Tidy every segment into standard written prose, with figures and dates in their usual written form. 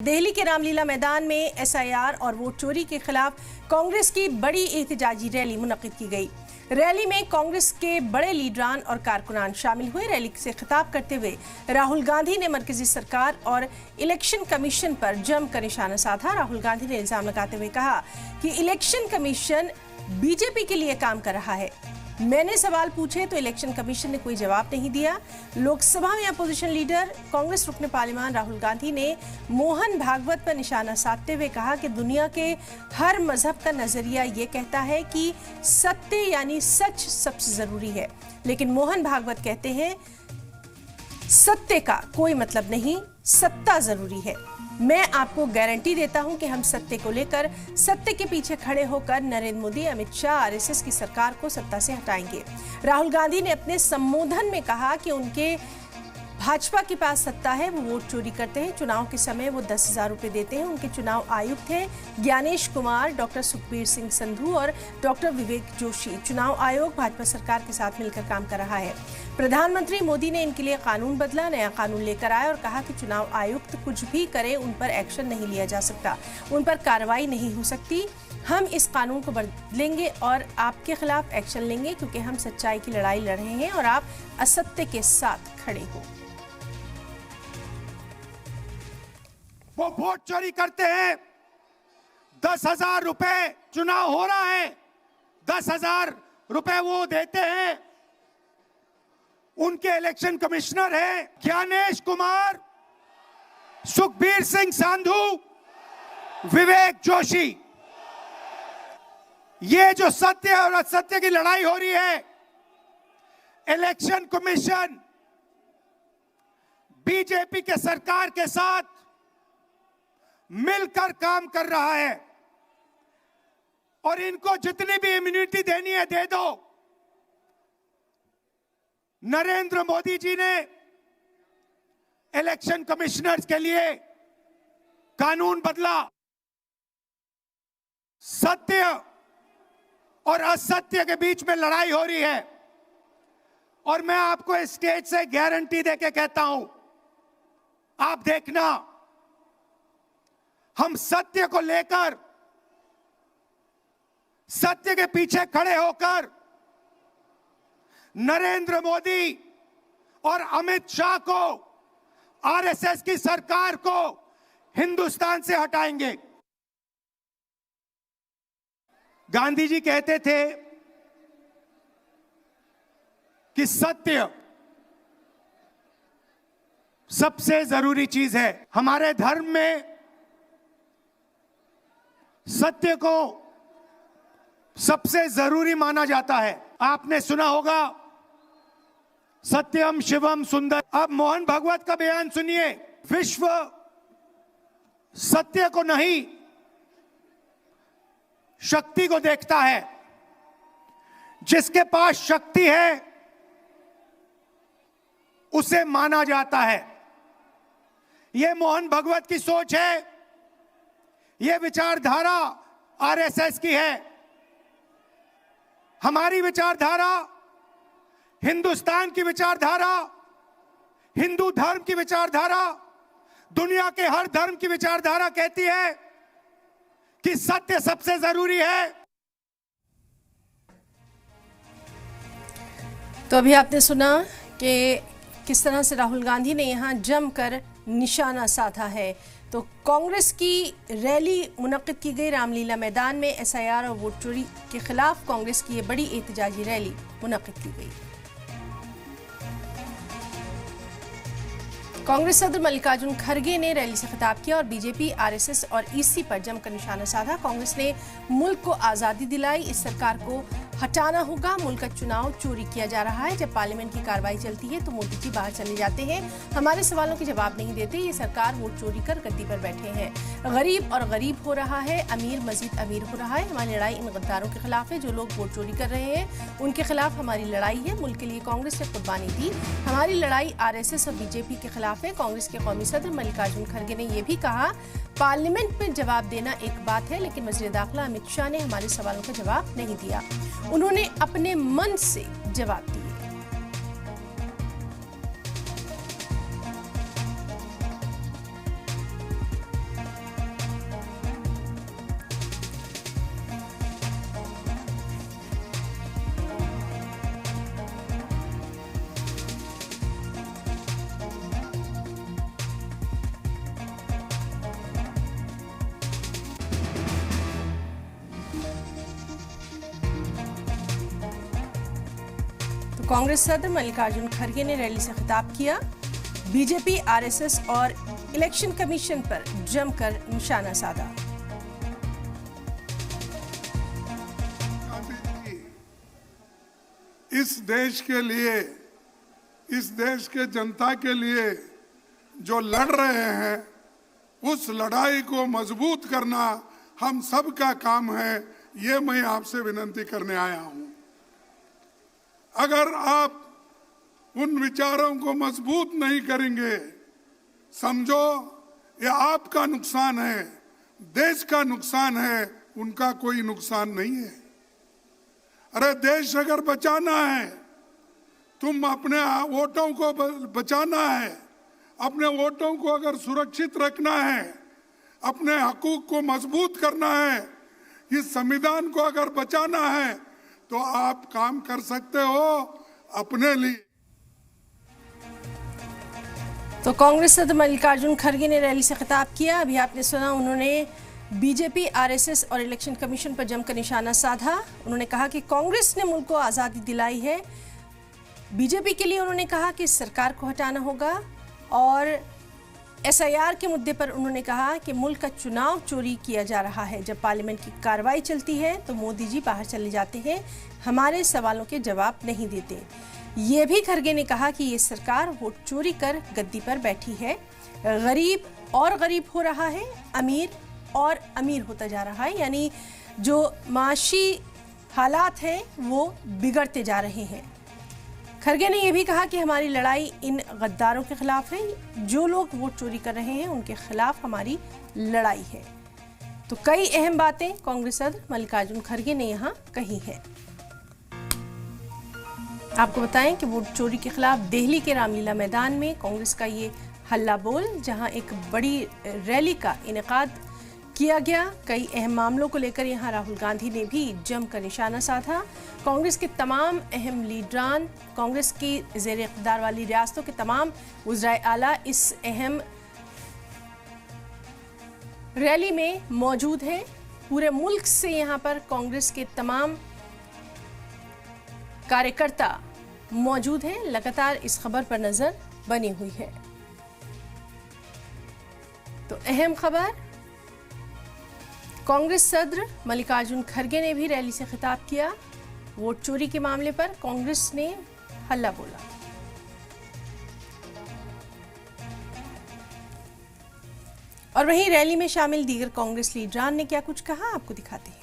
दिल्ली के रामलीला मैदान में एसआईआर और वोट चोरी के खिलाफ कांग्रेस की बड़ी एहतजाजी रैली मुनक्किद की गई। रैली में कांग्रेस के बड़े लीडरान और कारकुनान शामिल हुए। रैली से खिताब करते हुए राहुल गांधी ने मरकजी सरकार और इलेक्शन कमीशन पर जमकर निशाना साधा। राहुल गांधी ने इल्जाम लगाते हुए कहा कि इलेक्शन कमीशन बीजेपी के लिए काम कर रहा है। मैंने सवाल पूछे तो इलेक्शन कमीशन ने कोई जवाब नहीं दिया। लोकसभा में अपोजिशन लीडर कांग्रेस रुकने पार्लियामान राहुल गांधी ने मोहन भागवत पर निशाना साधते हुए कहा कि दुनिया के हर मजहब का नजरिया ये कहता है कि सत्य यानी सच सबसे जरूरी है, लेकिन मोहन भागवत कहते हैं सत्य का कोई मतलब नहीं, सत्ता जरूरी है। मैं आपको गारंटी देता हूं कि हम सत्य को लेकर सत्य के पीछे खड़े होकर नरेंद्र मोदी, अमित शाह, आरएसएस की सरकार को सत्ता से हटाएंगे। राहुल गांधी ने अपने संबोधन में कहा कि उनके भाजपा के पास सत्ता है, वो वोट चोरी करते हैं। चुनाव के समय वो 10,000 रुपए देते हैं। उनके चुनाव आयुक्त हैं ज्ञानेश कुमार, डॉक्टर सुखबीर सिंह संधू और डॉक्टर विवेक जोशी। चुनाव आयोग भाजपा सरकार के साथ मिलकर काम कर रहा है। प्रधानमंत्री मोदी ने इनके लिए कानून बदला, नया कानून लेकर आया और कहा कि चुनाव आयुक्त कुछ भी करे, उन पर एक्शन नहीं लिया जा सकता, उन पर कार्रवाई नहीं हो सकती। हम इस कानून को बदलेंगे और आपके खिलाफ एक्शन लेंगे, क्योंकि हम सच्चाई की लड़ाई लड़ रहे हैं और आप असत्य के साथ खड़े हो। वो वोट चोरी करते हैं। 10,000 रुपए चुनाव हो रहा है, 10,000 रुपए वो देते हैं। उनके इलेक्शन कमिश्नर हैं ज्ञानेश कुमार, सुखबीर सिंह संधू, विवेक जोशी। ये जो सत्य और असत्य की लड़ाई हो रही है, इलेक्शन कमीशन बीजेपी के सरकार के साथ मिलकर काम कर रहा है और इनको जितनी भी इम्यूनिटी देनी है दे दो। नरेंद्र मोदी जी ने इलेक्शन कमिश्नर्स के लिए कानून बदला। सत्य और असत्य के बीच में लड़ाई हो रही है और मैं आपको इस स्टेज से गारंटी देके कहता हूं, आप देखना, हम सत्य को लेकर, सत्य के पीछे खड़े होकर नरेंद्र मोदी और अमित शाह को, आरएसएस की सरकार को हिंदुस्तान से हटाएंगे। गांधी जी कहते थे कि सत्य सबसे जरूरी चीज है। हमारे धर्म में सत्य को सबसे जरूरी माना जाता है। आपने सुना होगा सत्यम शिवम सुंदर। अब मोहन भागवत का बयान सुनिए। विश्व सत्य को नहीं, शक्ति को देखता है। जिसके पास शक्ति है उसे माना जाता है। यह मोहन भागवत की सोच है, यह विचारधारा आरएसएस की है। हमारी विचारधारा, हिंदुस्तान की विचारधारा, हिंदू धर्म की विचारधारा, दुनिया के हर धर्म की विचारधारा कहती है कि सत्य सबसे जरूरी है। तो अभी आपने सुना कि किस तरह से राहुल गांधी ने यहां जमकर निशाना साधा है। तो कांग्रेस की रैली मुनक्किद की गई रामलीला मैदान में। एसआईआर और वोट चोरी के खिलाफ कांग्रेस की ये बड़ी एहतजाजी रैली मुनक्किद की गई। कांग्रेस सदर मल्लिकार्जुन खड़गे ने रैली से खिताब किया और बीजेपी, आरएसएस और ईसी पर जमकर निशाना साधा। कांग्रेस ने मुल्क को आजादी दिलाई, इस सरकार को हटाना होगा। मुल्क का चुनाव चोरी किया जा रहा है। जब पार्लियामेंट की कार्रवाई चलती है तो मोदी जी बाहर चले जाते हैं, हमारे सवालों के जवाब नहीं देते। ये सरकार वोट चोरी कर गद्दी पर बैठे हैं। गरीब और गरीब हो रहा है, अमीर मजीद अमीर हो रहा है। हमारी लड़ाई इन गद्दारों के खिलाफ है। जो लोग वोट चोरी कर रहे हैं उनके खिलाफ हमारी लड़ाई है। मुल्क के लिए कांग्रेस ने कुर्बानी दी। हमारी लड़ाई आरएसएस और बीजेपी के खिलाफ है। कांग्रेस के कौमी सदर मल्लिकार्जुन खड़गे ने यह भी कहा, पार्लियामेंट में जवाब देना एक बात है, लेकिन वज़ीर दाखिला अमित शाह ने हमारे सवालों का जवाब नहीं दिया। उन्होंने अपने मन से जवाब दिए। कांग्रेस सदर मल्लिकार्जुन खड़गे ने रैली से खिताब किया। बीजेपी, आरएसएस और इलेक्शन कमीशन पर जमकर निशाना साधा। इस देश के लिए, इस देश के जनता के लिए जो लड़ रहे हैं, उस लड़ाई को मजबूत करना हम सब का काम है। ये मैं आपसे विनती करने आया हूं। अगर आप उन विचारों को मजबूत नहीं करेंगे, समझो ये आपका नुकसान है, देश का नुकसान है, उनका कोई नुकसान नहीं है। अरे देश अगर बचाना है, तुम अपने वोटों को बचाना है, अपने वोटों को अगर सुरक्षित रखना है, अपने हकूक को मजबूत करना है, इस संविधान को अगर बचाना है, तो आप काम कर सकते हो अपने लिए। तो कांग्रेस सदर मल्लिकार्जुन खड़गे ने रैली से खिताब किया। अभी आपने सुना, उन्होंने बीजेपी, आरएसएस और इलेक्शन कमीशन पर जमकर निशाना साधा। उन्होंने कहा कि कांग्रेस ने मुल्क को आज़ादी दिलाई है। बीजेपी के लिए उन्होंने कहा कि सरकार को हटाना होगा और एसआईआर के मुद्दे पर उन्होंने कहा कि मुल्क का चुनाव चोरी किया जा रहा है। जब पार्लियामेंट की कार्रवाई चलती है तो मोदी जी बाहर चले जाते हैं, हमारे सवालों के जवाब नहीं देते। ये भी खड़गे ने कहा कि ये सरकार वोट चोरी कर गद्दी पर बैठी है। गरीब और गरीब हो रहा है, अमीर और अमीर होता जा रहा है, यानी जो माशी हालात हैं वो बिगड़ते जा रहे हैं। खड़गे ने यह भी कहा कि हमारी लड़ाई इन गद्दारों के खिलाफ है। जो लोग वोट चोरी कर रहे हैं उनके खिलाफ हमारी लड़ाई है। तो कई अहम बातें कांग्रेस सदर मल्लिकार्जुन खड़गे ने यहाँ कही है। आपको बताएं कि वोट चोरी के खिलाफ दिल्ली के रामलीला मैदान में कांग्रेस का ये हल्ला बोल, जहां एक बड़ी रैली का इनेकाद किया गया। कई अहम मामलों को लेकर यहां राहुल गांधी ने भी जमकर निशाना साधा। कांग्रेस के तमाम अहम लीडरान, कांग्रेस की ज़ेर इक़्तिदार वाली रियासतों के तमाम वज़राए आला इस अहम रैली में मौजूद हैं। पूरे मुल्क से यहां पर कांग्रेस के तमाम कार्यकर्ता मौजूद हैं। लगातार इस खबर पर नजर बनी हुई है। तो अहम खबर, कांग्रेस सदर मल्लिकार्जुन खड़गे ने भी रैली से खिताब किया। वोट चोरी के मामले पर कांग्रेस ने हल्ला बोला। और वहीं रैली में शामिल दीगर कांग्रेस लीडरान ने क्या कुछ कहा, आपको दिखाते हैं।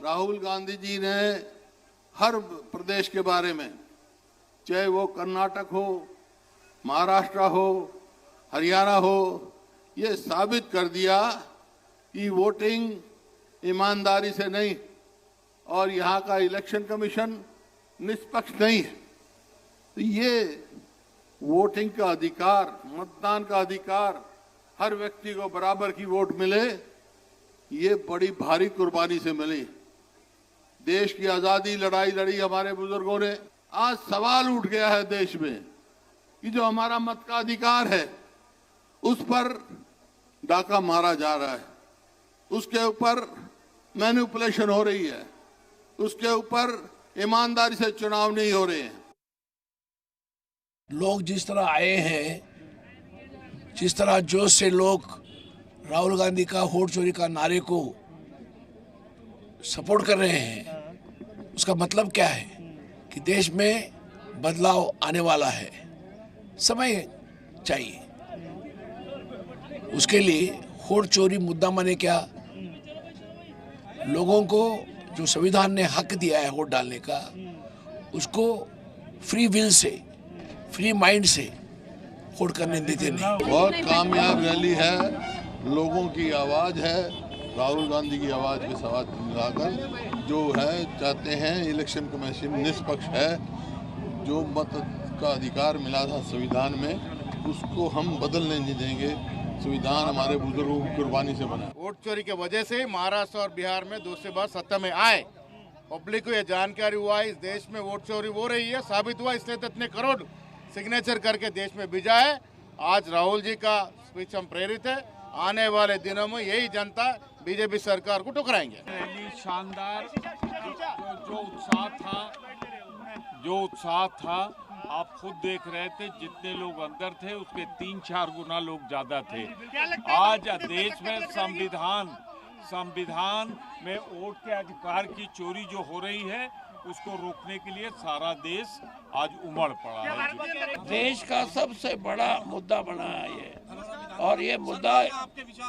राहुल गांधी जी ने हर प्रदेश के बारे में, चाहे वो कर्नाटक हो, महाराष्ट्र हो, हरियाणा हो, ये साबित कर दिया कि वोटिंग ईमानदारी से नहीं और यहाँ का इलेक्शन कमीशन निष्पक्ष नहीं है। तो ये वोटिंग का अधिकार, मतदान का अधिकार, हर व्यक्ति को बराबर की वोट मिले, ये बड़ी भारी कुर्बानी से मिली। देश की आज़ादी लड़ाई लड़ी हमारे बुजुर्गों ने। आज सवाल उठ गया है देश में कि जो हमारा मत का अधिकार है उस पर डाका मारा जा रहा है, उसके ऊपर मैनिपुलेशन हो रही है, उसके ऊपर ईमानदारी से चुनाव नहीं हो रहे हैं। लोग जिस तरह आए हैं, जिस तरह जोश से लोग राहुल गांधी का वोट चोरी का नारे को सपोर्ट कर रहे हैं, उसका मतलब क्या है कि देश में बदलाव आने वाला है। समय चाहिए उसके लिए। वोट चोरी मुद्दा माने क्या, लोगों को जो संविधान ने हक दिया है वोट डालने का, उसको free will say, free mind से वोट करने देते नहीं। बहुत कामयाब रैली है, लोगों की आवाज़ है, राहुल गांधी की आवाज़ के साथ मिलाकर जो है चाहते हैं इलेक्शन कमीशन निष्पक्ष है। जो मत का अधिकार मिला था संविधान में, उसको हम बदलने नहीं देंगे। संविधान हमारे बुजुर्गों की कुर्बानी से बना। वोट चोरी की वजह से महाराष्ट्र और बिहार में दूसरी बार सत्ता में आए, पब्लिक को यह जानकारी हुआ इस देश में वोट चोरी हो रही है, साबित हुआ, इसलिए तो इतने करोड़ सिग्नेचर करके देश में भेजा है। आज राहुल जी का स्पीच हम प्रेरित है। आने वाले दिनों में यही जनता बीजेपी सरकार को टुकराएंगे। रैली शानदार, जो उत्साह था जो उत्साह था आप खुद देख रहे थे, जितने लोग अंदर थे उसके 3-4 गुना लोग ज्यादा थे। आज देश में संविधान में वोट के अधिकार की चोरी जो हो रही है उसको रोकने के लिए सारा देश आज उमड़ पड़ा है। देश का सबसे बड़ा मुद्दा बना है ये, और ये मुद्दा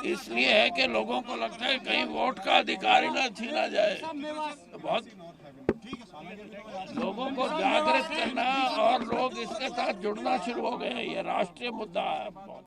इसलिए है कि लोगों को लगता है कहीं वोट का अधिकार ही ना छीना जाए। तो बहुत लोगों को जागृत करना और लोग इसके साथ जुड़ना शुरू हो गए हैं। ये राष्ट्रीय मुद्दा है।